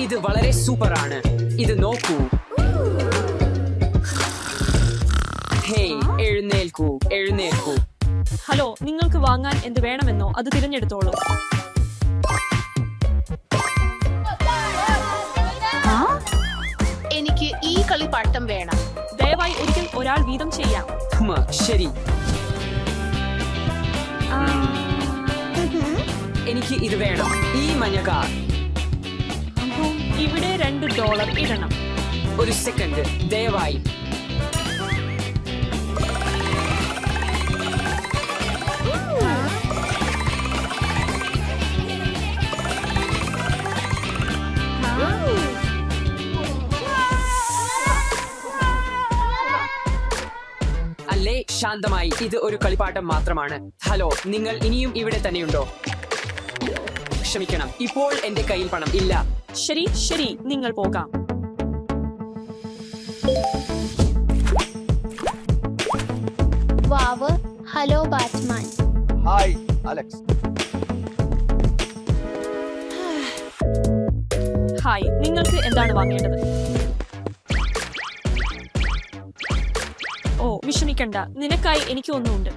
ഇത് വളരെ സൂപ്പറാണ്. ഇത് നോക്കൂ. ഹേയ്, എഴുന്നേൽക്കൂ, എഴുന്നേൽക്കൂ. ഹലോ, നിങ്ങൾക്ക് വാങ്ങാൻ എന്ത് വേണമെന്നോ അത് തിരഞ്ഞെടുത്തോളൂ. എനിക്ക് ഈ കളിപ്പാട്ടം വേണം. ദയവായി ഒരിക്കൽ ഒരാൾ വീതം ചെയ്യാം. ശരി, എനിക്ക് ഇത് വേണം. ഈ മഞ്ഞ കാർ. ഇവിടെ $2 ഇടണം. ഒരു സെക്കൻഡ്, ദയവായി. അല്ലേ, ശാന്തമായി. ഇത് ഒരു കളിപ്പാട്ടം മാത്രമാണ്. ഹലോ, നിങ്ങൾ ഇനിയും ഇവിടെ തന്നെയുണ്ടോ? ക്ഷമിക്കണം, ഇപ്പോൾ എന്റെ കയ്യിൽ പണം ഇല്ല. ശരി ശരി, നിങ്ങൾ പോകാം. Wow, hello Batman. Hi Alex. Hi, നിങ്ങൾക്ക് എന്താണ് വാങ്ങേണ്ടത്? ഓ, വിഷമിക്കണ്ട, നിനക്കായി എനിക്ക് ഒന്നുണ്ട്.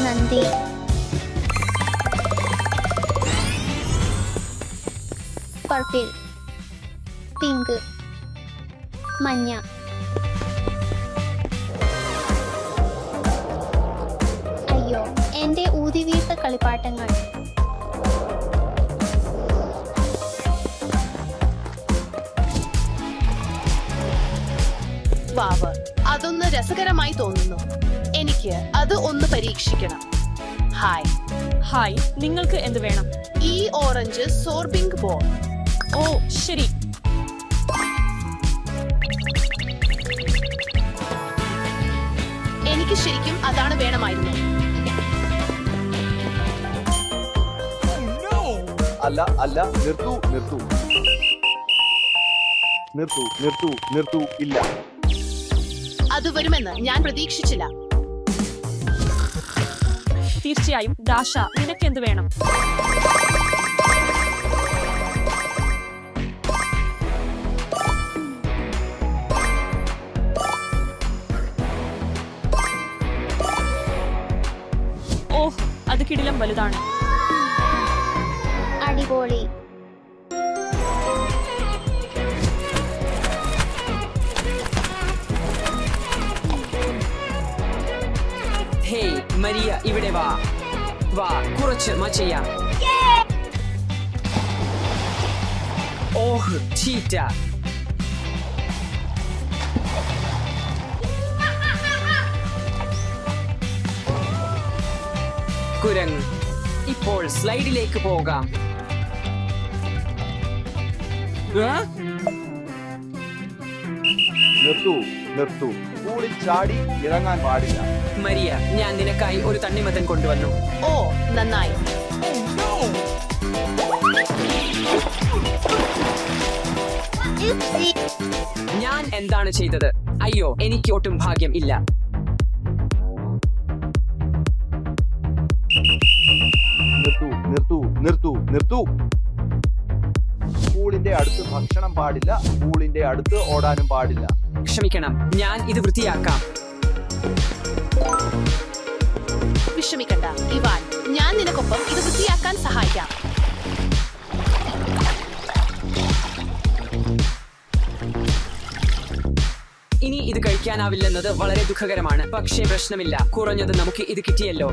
നന്ദി. പർപ്പിൾ, പിങ്ക്, മഞ്ഞ. അയ്യോ, എന്റെ ഊതിവീർത്ത കളിപ്പാട്ടങ്ങൾ. വാവ്, അതൊന്ന് രസകരമായി തോന്നുന്നു. എനിക്ക് അത് ഒന്ന് പരീക്ഷിക്കണം. ഹായ്. ഹായ്, നിങ്ങൾക്ക് എന്ത് വേണം? ഈ ഓറഞ്ച് സോർബിംഗ് ബോൾ. ഓ ശരി. എനിക്ക് ശരിക്കും അതാണ് വേണമായിരുന്നു. അല്ല അല്ല, നിർത്തൂ നിർത്തൂ നിർത്തൂ നിർത്തൂ നിർത്തൂ. ഇല്ല, അത് വരുമെന്ന് ഞാൻ പ്രതീക്ഷിച്ചില്ല. തീർച്ചയായും. ദാഷ, നിനക്ക് എന്ത് വേണം? ഓഹ്, അത് കിടിലം വലുതാണ്. അടിപൊളി. ഹേയ് മരിയ, ഇവിടെ വാ. വാ, കുറച്ച് ചെയ്യാം. ഓഹ്, ചീറ്റ. കുരങ്ങ്. ഇപ്പോൾ സ്ലൈഡിലേക്ക് പോകാം. നിർത്തൂ നിർത്തൂ. പൂളിൽ ചാടി ഇറങ്ങാൻ പാടില്ല. മരിയ, ഞാൻ നിനക്കായി ഒരു തണ്ണിമത്തൻ കൊണ്ടുവന്നു. ഓ, നന്നായി. ഞാൻ എന്താണ് ചെയ്തത്? അയ്യോ, എനിക്ക് ഒട്ടും ഭാഗ്യം ഇല്ല. നിർത്തൂ നിർത്തൂ നിർത്തൂ നിർത്തൂ. പൂളിന്റെ അടുത്ത് ഭക്ഷണം പാടില്ല. പൂളിന്റെ അടുത്ത് ഓടാനും പാടില്ല. ക്ഷമിക്കണം, ഞാൻ ഇത് വൃത്തിയാക്കാം. വിഷമിക്കണ്ട ഇവാൻ, ഞാൻ നിനക്കൊപ്പം ഇത് വൃത്തിയാക്കാൻ സഹായിക്കാം. ഇനി ഇത് കഴിക്കാനാവില്ലെന്നത് വളരെ ദുഃഖകരമാണ്. പക്ഷേ പ്രശ്നമില്ല, കുറഞ്ഞത് നമുക്ക് ഇത് കിട്ടിയല്ലോ.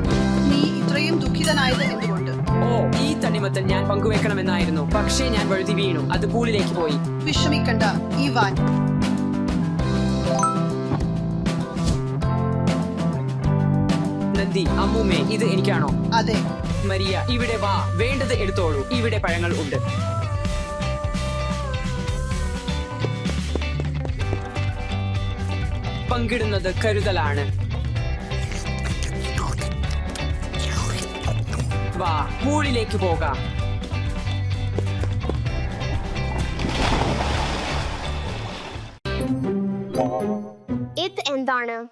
നീ ഇത്രയും ദുഃഖിതനായത് എന്തുകൊണ്ട്? ഓ, ഈ തണ്ണിമത്തൻ ഞാൻ പങ്കുവെക്കണമെന്നായിരുന്നു. പക്ഷേ ഞാൻ വഴുതി വീണു. അത് പൂളിലേക്ക് പോയി. വിഷമിക്കണ്ട ഇവാൻ. നന്ദി. അമ്മൂമ്മേ, ഇത് എനിക്കാണോ? അതെ. മരിയ, ഇവിടെ വാ. വേണ്ടത് എടുത്തോളൂ. ഇവിടെ പഴങ്ങൾ ഉണ്ട്. പങ്കിടുന്നത് കരുതലാണ്. വാ, പൂളിലേക്ക് പോകാം. എന്താണ്?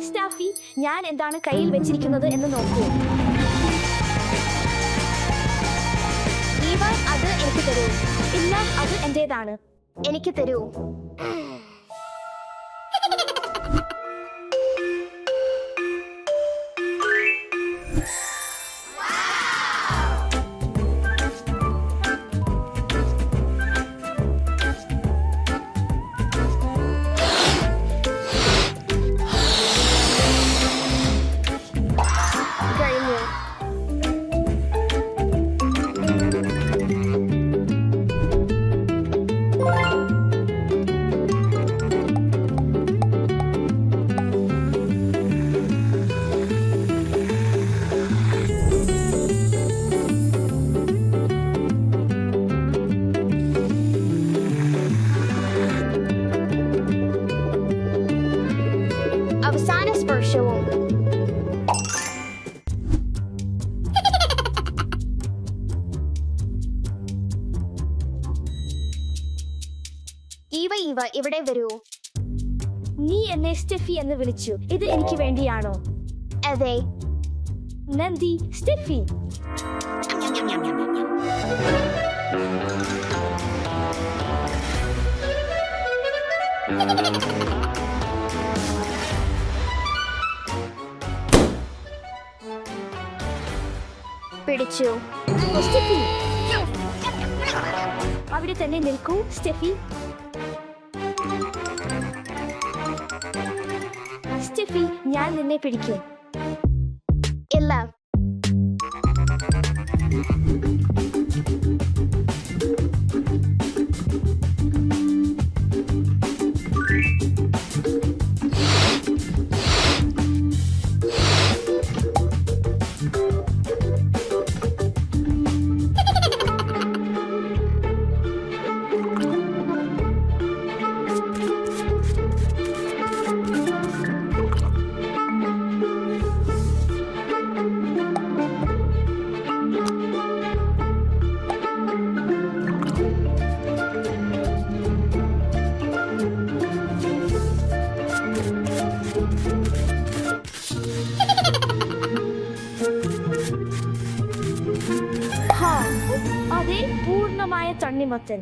സ്റ്റാഫി, ഞാൻ എന്താണ് കയ്യിൽ വെച്ചിരിക്കുന്നത് എന്ന് നോക്കൂ. ഈവ, അത് എനിക്ക് തരൂ. ഇല്ല, അത് എന്റേതാണ്. എനിക്ക് തരൂ. കഴിഞ്ഞു. അവസാന സ്പർശവും. ഈവ, ഇവിടെ വരൂ. നീ എന്നെ സ്റ്റെഫി എന്ന് വിളിച്ചു. ഇത് എനിക്ക് വേണ്ടിയാണോ? അതെ. നന്ദി, സ്റ്റെഫി. പിടിച്ചു. സ്റ്റെഫി, അവിടെ തന്നെ നിൽക്കൂ. സ്റ്റെഫി, സ്റ്റെഫി, ഞാൻ നിന്നെ പിടിക്കും. ഇല്ല. ഹാ, അതെ, പൂർണ്ണമായ തണ്ണിമത്തൻ.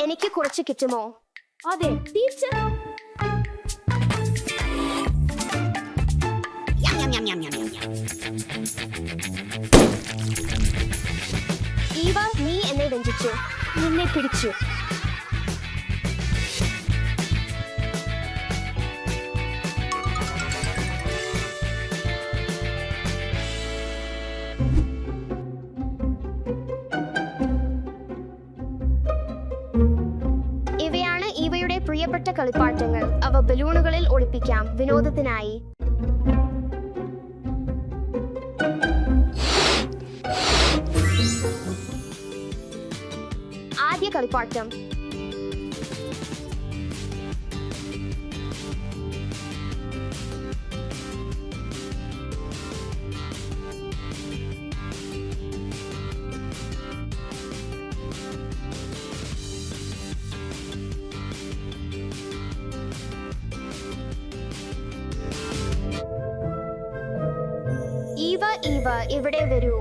എനിക്ക് കുറച്ച് കിട്ടുമോ? അതെ, ടീച്ചർ. ഈവ, നീ എന്നെ വഞ്ചിച്ചു. നിന്നെ പിടിച്ചു. ഇവയാണ് ഈവയുടെ പ്രിയപ്പെട്ട കളിപ്പാട്ടങ്ങൾ. അവ ബലൂണുകളിൽ ഒളിപ്പിക്കാം വിനോദത്തിനായി. ആദ്യ കളിപ്പാട്ടം. ഈവ, ഇവിടെ വരൂ.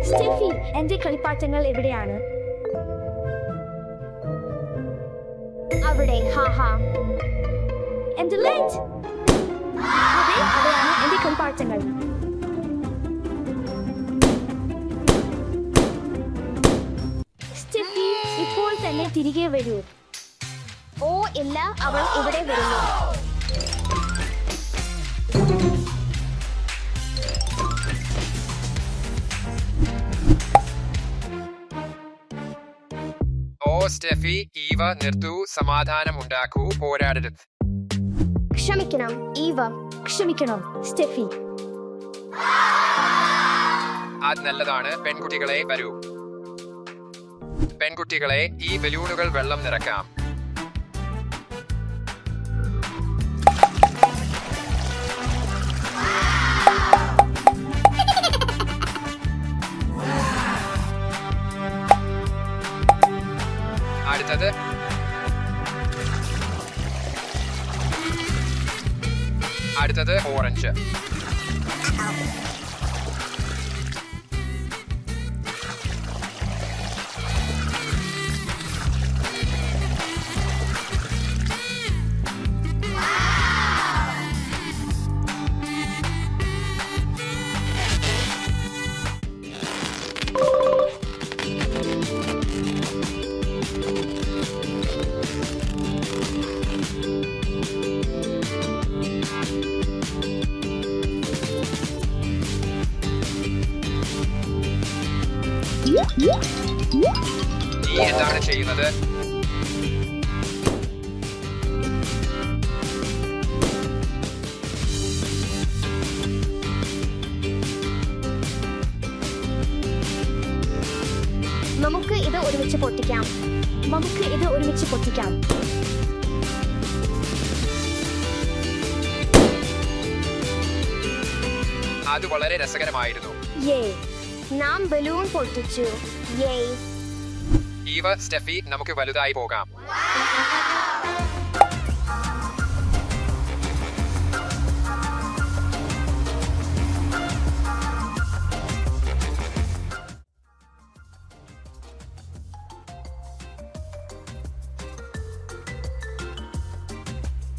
സ്റ്റെഫി, എന്റെ കളിപ്പാട്ടങ്ങൾ എവിടെയാണ്? അവിടെ. ഹാ. എന്റെ ലൈറ്റ്. അതെ, അവിടെയാണ് എന്റെ കളിപ്പാട്ടങ്ങൾ. സ്റ്റെഫി, ഇപ്പോൾ തന്നെ തിരികെ വരൂ. ഓ ഇല്ല, അവൾ ഇവിടെ വരുന്നു. ഓ സ്റ്റെഫി, ഈവ, നിർത്തൂ. സമാധാനം ഉണ്ടാക്കൂ. പോരാടരുത്. ക്ഷമിക്കണം ഈവ. ക്ഷമിക്കണം സ്റ്റെഫി. അത് നല്ലതാണ്. പെൺകുട്ടികളെ വരൂ. പെൺകുട്ടികളെ, ഈ ബലൂണുകൾ വെള്ളം നിറക്കാം. അടുത്തത് ഓറഞ്ച്. നീ എന്താണ് ചെയ്യുന്നത്? നമുക്ക് ഇത് ഒരുമിച്ച് പൊട്ടിക്കാം. അത് വളരെ രസകരമായിരുന്നു. യേ, നാം ബലൂൺ പൊട്ടിച്ചു. യേ. ഈവ, സ്റ്റെഫി, നമുക്ക് വലുതായി പോകാം.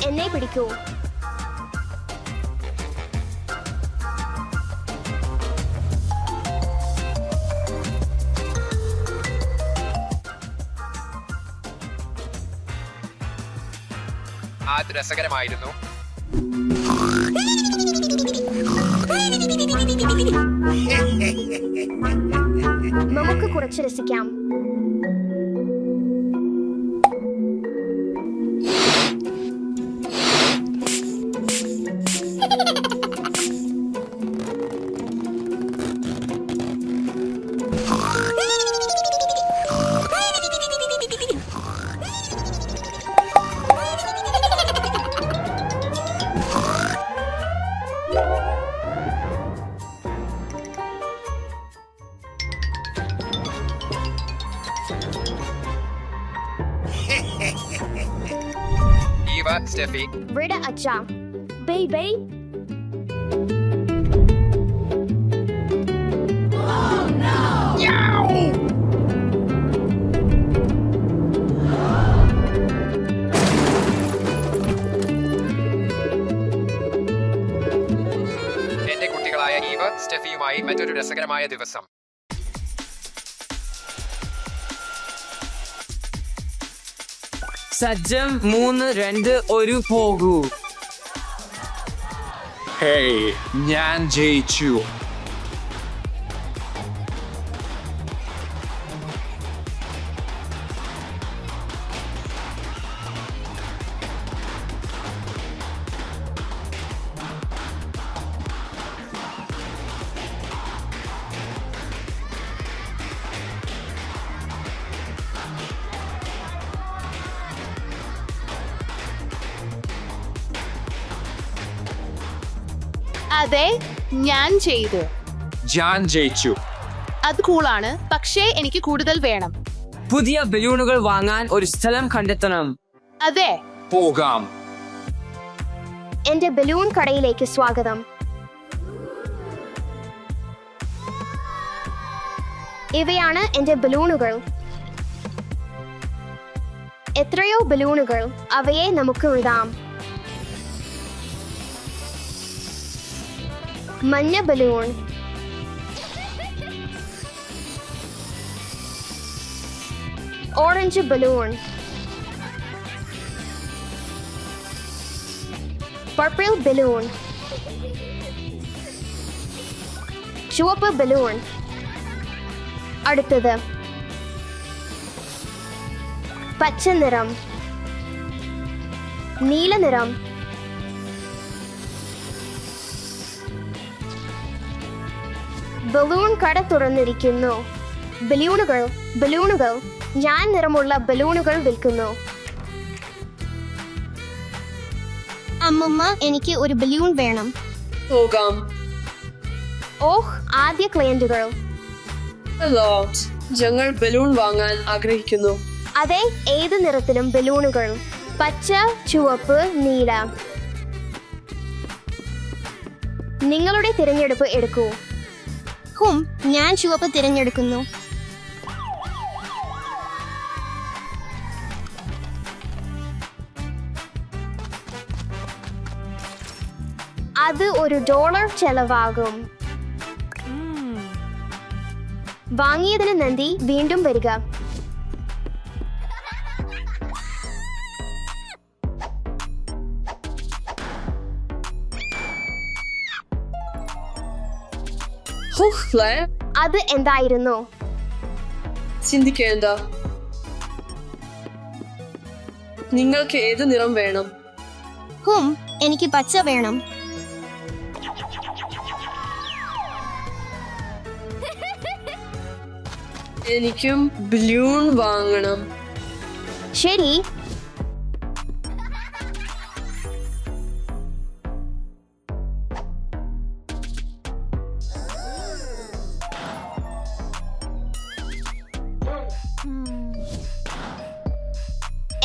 എന്നെ പിടിക്കൂ. അത് രസകരമായിരുന്നു. നമുക്ക് കുറച്ച് രസിക്കാം. ഈവ, സ്റ്റെഫി, വിട അച്ഛാ. ബൈ. എന്റെ കുട്ടികളായ ഈവ, സ്റ്റെഫിയുമായി മറ്റൊരു രസകരമായ ദിവസം. സജ്ജം 3, 2, 1 പോകൂ. ഹേയ്, ഞാൻ ജയിച്ചു. അതെ, ഞാൻ ചെയ്തു. ഞാൻ ജയിച്ചു. അത് കൂളാണ്, പക്ഷേ എനിക്ക് കൂടുതൽ വേണം. പുതിയ ബലൂണുകൾ വാങ്ങാൻ ഒരു സ്ഥലം കണ്ടെത്തണം. അതെ, പോകാം. എന്റെ ബലൂൺ കടയിലേക്ക് സ്വാഗതം. ഇവയാണ് എന്റെ ബലൂണുകൾ. എത്രയോ ബലൂണുകൾ. അവയെ നമുക്ക് ഇടാം. മഞ്ഞ balloon, orange balloon, purple balloon, ചുവപ്പ് ബലൂൺ. അടുത്തത് പച്ച നിറം, നീല നിറം, ബലൂൺ കട തുറന്നിരിക്കുന്നു. ബലൂണുകൾ ഞാൻ നിറമുള്ള ബലൂണുകൾ വിൽക്കുന്നു. അമ്മമ്മ, എനിക്ക് ഒരു ബലൂൺ വേണം. പോകാം. ഓഹ്, ആദ്യ ക്ലയന്റുകൾ. ഹലോ, ഞങ്ങൾ ബലൂൺ വാങ്ങാൻ ആഗ്രഹിക്കുന്നു. അതെ, ഏത് നിറത്തിലും ബലൂണുകൾ. പച്ച, ചുവപ്പ്, നീല. നിങ്ങളുടെ തിരഞ്ഞെടുപ്പ് എടുക്കൂ. ഞാൻ ചുവപ്പ് തിരഞ്ഞെടുക്കുന്നു. അത് $1 ചെലവാകും. വാങ്ങിയതിന് നന്ദി. വീണ്ടും വരിക. അത് എന്തായിരുന്നു? ചിന്തിക്കേണ്ട. നിങ്ങൾക്ക് ഏത് നിറം വേണം? എനിക്ക് പച്ച വേണം. എനിക്കും ബലൂൺ വാങ്ങണം. ശരി.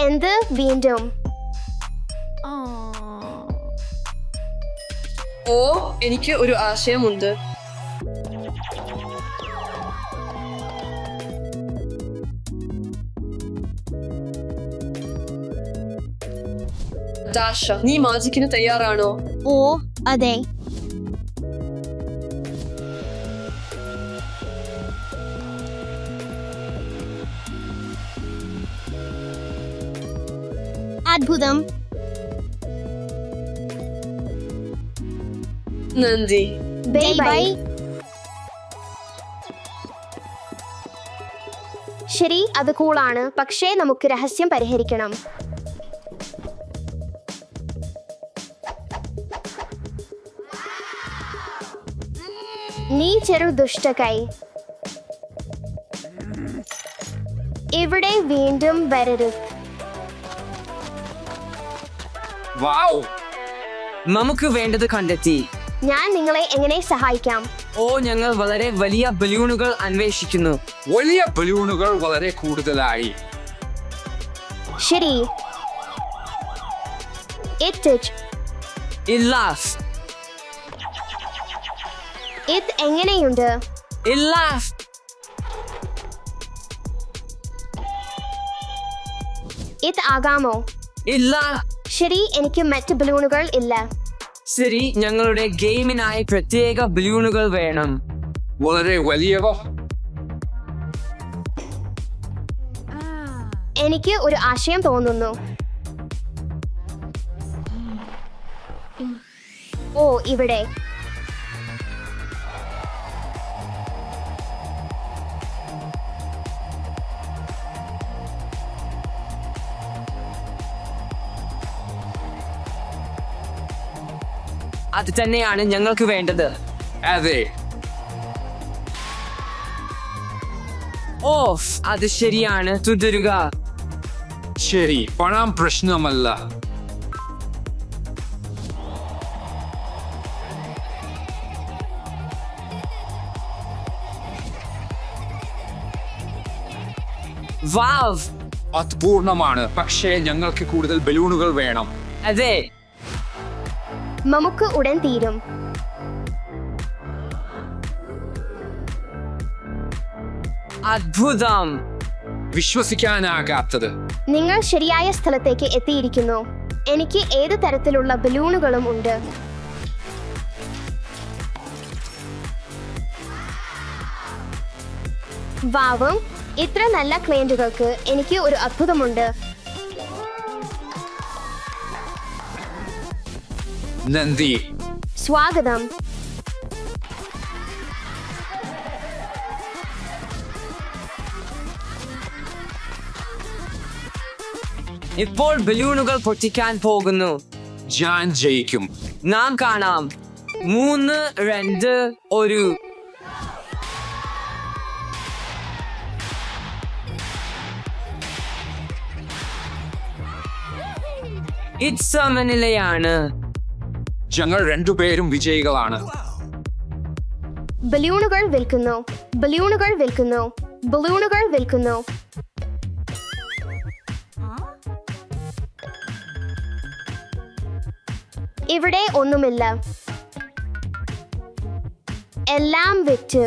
എന്ത് വീണ്ടും? ഓ, എനിക്ക് ഒരു ആശയമുണ്ട്. ദാഷ, നീ മാജിക്കിന് തയ്യാറാണോ? ഓ അതെ. അത്ഭുതം. നന്ദി. Bye bye. ശരി, അത് കൂളാണ്. പക്ഷേ നമുക്ക് രഹസ്യം പരിഹരിക്കണം. നീ ചെറു ദുഷ്ടകൈ. ഇവിടെ വീണ്ടും വരരുത്. വാവ്, നമുക്ക് വേണ്ടത് കണ്ടെത്തി. ഞാൻ നിങ്ങളെ എങ്ങനെ സഹായിക്കാം? ഓ, ഞങ്ങൾ വളരെ വലിയ ബലൂണുകൾ അന്വേഷിക്കുന്നു. വലിയ ബലൂണുകൾ വളരെ കൂടുതലായി. ശരി. ഇല്ല. ഇത് എങ്ങനെയുണ്ട്? ഇല്ല. ഇത് ആകാമോ? ഇല്ല. ശരി, എനിക്ക് മറ്റ് ബലൂണുകൾ ഇല്ല. ശരി, ഞങ്ങളുടെ ഗെയിമിനായി പ്രത്യേക ബലൂണുകൾ വേണം. വളരെ വലിയവ. എനിക്ക് ഒരു ആശയം തോന്നുന്നു. ഓ, ഇവിടെ. അത് തന്നെയാണ് ഞങ്ങൾക്ക് വേണ്ടത്. അതെ. ഓഫ്, അത് ശരിയാണ്. തുടരുക. ശരി, പണം പ്രശ്നമല്ല. വാവ്, അത്ഭുതമാണ്. പക്ഷേ ഞങ്ങൾക്ക് കൂടുതൽ ബലൂണുകൾ വേണം. അതെ. നമുക്ക് ഉടൻ തീരും. അത്ഭുതം. വിശ്വസിക്കാനാകാത്തത്. നിങ്ങൾ ശരിയായ സ്ഥലത്തേക്ക് എത്തിയിരിക്കുന്നു. എനിക്ക് ഏത് തരത്തിലുള്ള ബലൂണുകളും ഉണ്ട്. വാവും, ഇത്ര നല്ല ക്ലയന്റുകൾക്ക് എനിക്ക് ഒരു അത്ഭുതമുണ്ട്. നന്ദി. സ്വാഗതം. ഇപ്പോൾ ബലൂണുകൾ പൊട്ടിക്കാൻ പോകുന്നു. ഞാൻ ജയിക്കും. നാം കാണാം. 3, 2, 1. ഇത് സമനിലയാണ്. ഞങ്ങൾ രണ്ടുപേരും വിജയികളാണ്. ബലൂണുകൾ വിൽക്കുന്നു. ബലൂണുകൾ വിൽക്കുന്നു. ബലൂണുകൾ വിൽക്കുന്നു. ഇവിടെ ഒന്നുമില്ല. എല്ലാം വിറ്റു.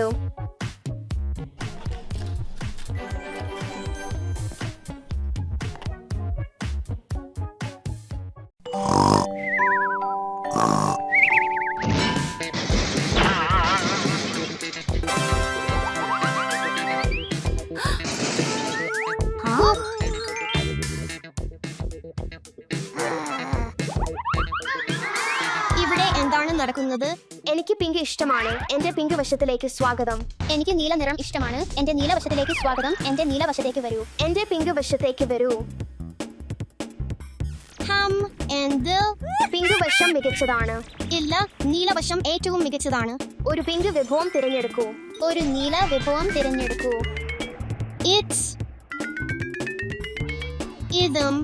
ഇവിടെ എന്താണ് നടക്കുന്നത്? എനിക്ക് പിങ്ക് ഇഷ്ടമാണ്. എന്റെ പിങ്ക് വശത്തിലേക്ക് സ്വാഗതം. എനിക്ക് നീല നിറം ഇഷ്ടമാണ്. എന്റെ നീല വശത്തിലേക്ക് സ്വാഗതം. എന്റെ നീല വശത്തേക്ക് വരൂ. എന്റെ പിങ്ക് വശത്തേക്ക് വരൂ. എന്ത്? പിങ്ക് വശം മികച്ചതാണ്. ഇല്ല, നീലവശം ഏറ്റവും മികച്ചതാണ്. ഒരു പിങ്ക് വിഭവം തിരഞ്ഞെടുക്കൂ. ഒരു നീല വിഭവം തിരഞ്ഞെടുക്കൂ. ഇതും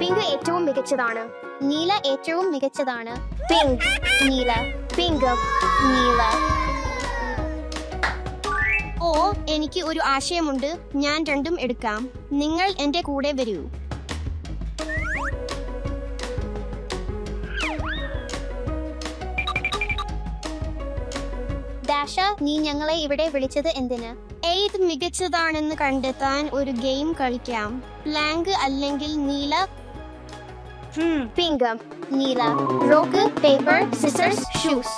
പിങ്ക് ഏറ്റവും മികച്ചതാണ്. നീല ഏറ്റവും മികച്ചതാണ്. പിങ്ക്, നീല, പിങ്ക്, നീല. ഓ, എനിക്ക് ഒരു ആശയമുണ്ട്. ഞാൻ രണ്ടും എടുക്കാം. നിങ്ങൾ എന്റെ കൂടെ വരൂ. ദാഷ, നീ ഞങ്ങളെ ഇവിടെ വിളിച്ചത് എന്തിന്? ഏത് മികച്ചതാണെന്ന് കണ്ടെത്താൻ ഒരു ഗെയിം കളിക്കാം. ബ്ലാങ്ക് അല്ലെങ്കിൽ നീല? പിങ്ക്, നീല. Rock, paper, scissors, shoes.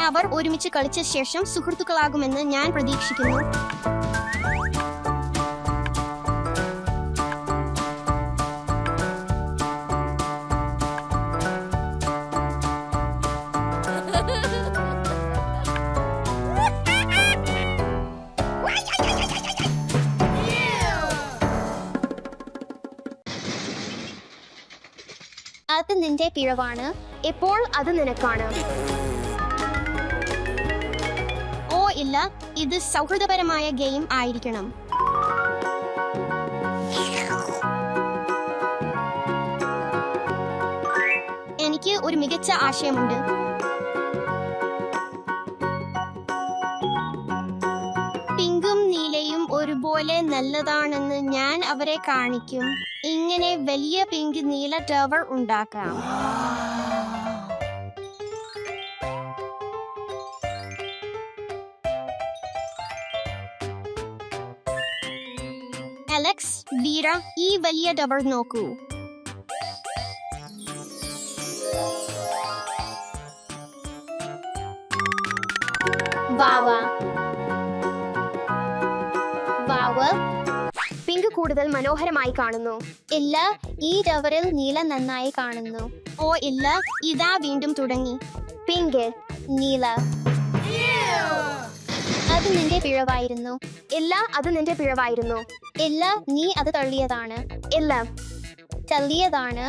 അവർ ഒരുമിച്ച് കളിച്ച ശേഷം സുഹൃത്തുക്കളാകുമെന്ന് ഞാൻ പ്രതീക്ഷിക്കുന്നു. അത് നിന്റെ പിഴവാണ്. ഇപ്പോൾ അത് നിനക്കാണ്. ഓ ഇല്ല, ഇത് സൗഹൃദപരമായ ഗെയിം ആയിരിക്കണം. എനിക്ക് ഒരു മികച്ച ആശയമുണ്ട്. പിങ്കും നീലയും ഒരുപോലെ നല്ലതാണെന്ന് ഞാൻ അവരെ കാണിക്കും. ഇങ്ങനെ വലിയ പിങ്ക് നീല ടവർ ഉണ്ടാക്കാം. അലക്സ്, വീര, ഈ വലിയ ടവർ നോക്കൂ. വാവ, പിങ്ക് കൂടുതൽ മനോഹരമായി കാണുന്നു. ഇല്ല, ഈ ടവറിൽ നീല നന്നായി കാണുന്നു. ഓ ഇല്ല, ഇതാ വീണ്ടും തുടങ്ങി. പിങ്ക്, നീല. അത് നിന്റെ പിഴവായിരുന്നു. ഇല്ല, അത് നിന്റെ പിഴവായിരുന്നു. ഇല്ല, നീ അത് തള്ളിയതാണ്. ഇല്ല, തള്ളിയതാണ്.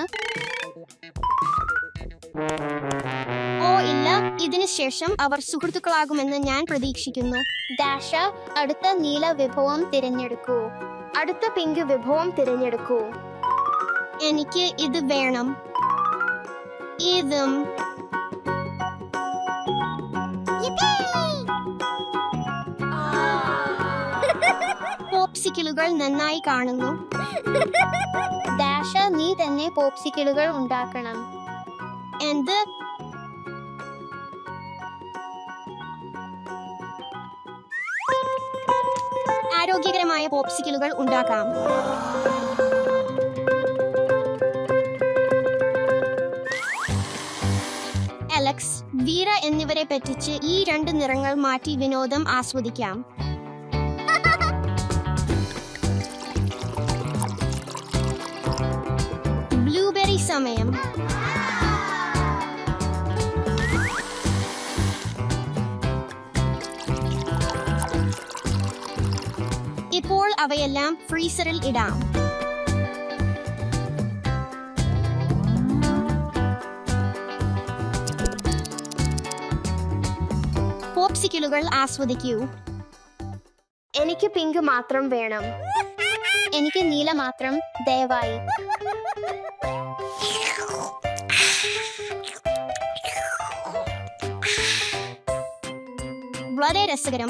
ഓ ഇല്ല, ഇതിനു ശേഷം അവർ സുഹൃത്തുക്കളാകുമെന്ന് ഞാൻ പ്രതീക്ഷിക്കുന്നു. ദാഷ, അടുത്ത നീല വിഭവം തിരഞ്ഞെടുക്കൂ. അടുത്ത പിങ്ക് വിഭവം തിരഞ്ഞെടുക്കൂ. എനിക്ക് ഇത് വേണം. ഇതും. പോപ്സിക്കിളുകൾ നന്നായി കാണുന്നു. ദാഷ, നീ തന്നെ പോപ്സിക്കിളുകൾ ഉണ്ടാക്കണം. എന്ത്? ആരോഗ്യകരമായ പോപ്സിക്കിളുകൾ ഉണ്ടാക്കാം. അലക്സ്, വീര എന്നിവരെ പറ്റിച്ച് ഈ രണ്ട് നിറങ്ങൾ മാറ്റി വിനോദം ആസ്വദിക്കാം. ബ്ലൂബെറി സമയം. ഇപ്പോൾ അവയെല്ലാം ഫ്രീസറിൽ ഇടാം. പോപ്സിക്കിളുകൾ ആസ്വദിക്കൂ. എനിക്ക് പിങ്ക് മാത്രം വേണം. എനിക്ക് നീല മാത്രം, ദയവായി. വളരെ രസകരം.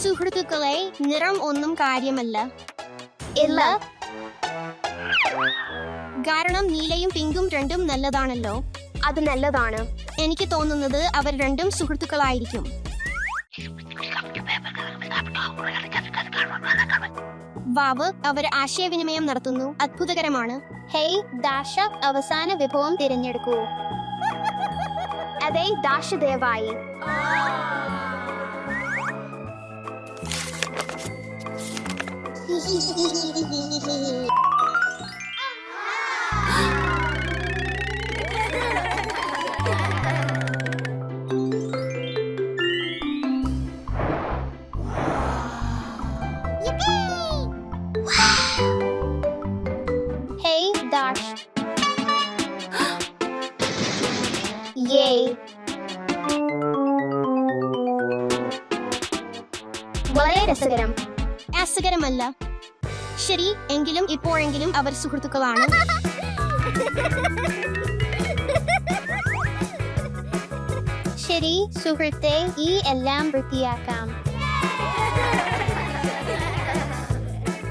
സുഹൃത്തുക്കളെ, നിറം ഒന്നും കാര്യമല്ല. ഇല്ല. കാരണം നീലയും പിങ്കും രണ്ടും നല്ലതാണല്ലോ. അത് നല്ലതാണ്. എനിക്ക് തോന്നുന്നത് അവർ രണ്ടും സുഹൃത്തുക്കളായിരിക്കും. വാവ്, അവർ ആശയവിനിമയം നടത്തുന്നു. അത്ഭുതകരമാണ്. ഹേയ് ദാഷ, അവസാന വിഭവം തിരഞ്ഞെടുക്കൂ. അതെ ദാഷ, ദയവായി. Hey dash. യേ. വളരെ രസകരം. രസകരമല്ല. ശരി, എങ്കിലും ഇപ്പോഴെങ്കിലും അവർ സുഹൃത്തുക്കളാണ്. ശരി സുഹൃത്തെ, ഈ എല്ലാം വൃത്തിയാക്കാം.